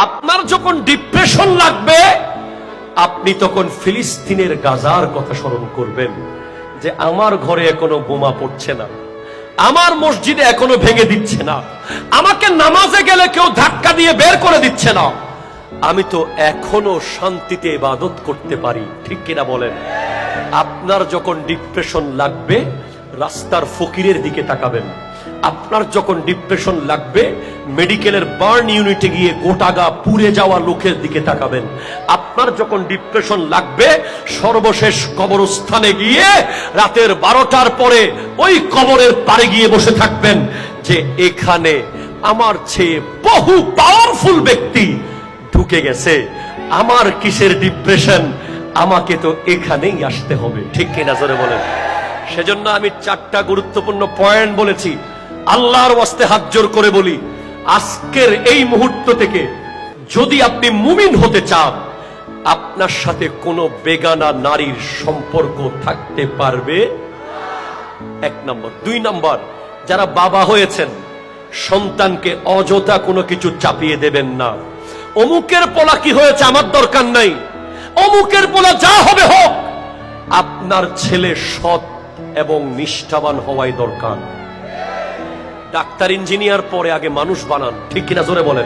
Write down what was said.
আপনার যখন ডিপ্রেশন লাগবে আপনি তখন ফিলিস্তিনের গাজার কথা স্মরণ করবেন যে আমার ঘরে এখনো বোমা পড়ছে না, আমার মসজিদে এখনো ভেঙে দিচ্ছে না, আমাকে নামাজে গেলে কেউ ধাক্কা দিয়ে বের করে দিচ্ছে না, আমি তো এখনো শান্তিতে ইবাদত করতে পারি। ঠিক কিনা বলেন? আপনার যখন ডিপ্রেশন লাগবে রাস্তার ফকিরের দিকে তাকাবেন। আপনার যখন ডিপ্রেশন লাগবে মেডিকেলের বার্ন ইউনিটে গিয়ে গোটাগা পুড়ে যাওয়া লোকের দিকে তাকাবেন। আপনার যখন ডিপ্রেশন লাগবে সর্বশেষ কবরস্থানে গিয়ে রাতের 12টার পরে ওই কবরের পাড়ে গিয়ে বসে থাকবেন যে এখানে আমার চেয়ে বহু পাওয়ারফুল ব্যক্তি ঢুকে গেছে, আমার কিসের ডিপ্রেশন, আমাকে তো এখানেই আসতে হবে। ঠিক কিনা জোরে বলেন? সেজন্য আমি 4টা গুরুত্বপূর্ণ পয়েন্ট বলেছি। আল্লাহর ওয়াস্তে হাত জোর করে বলি, আজকের এই মুহূর্ত থেকে যদি আপনি মুমিন হতে চান আপনার সাথে কোনো বেগানা নারীর সম্পর্ক থাকতে পারবে 1 নম্বর। 2 নম্বর, যারা বাবা হয়েছেন সন্তানকে অযথা কোনো কিছু চাপিয়ে দেবেন না। অমুকের পোলা কি হয়েছে আমার দরকার নাই, অমুকের পোলা যা হবে হোক, আপনার ছেলে সৎ এবং নিষ্ঠাবান হওয়াই দরকার। ডাক্তার ইঞ্জিনিয়ার পরে আগে মানুষ বানান। ঠিক কিনা জোরে বলেন?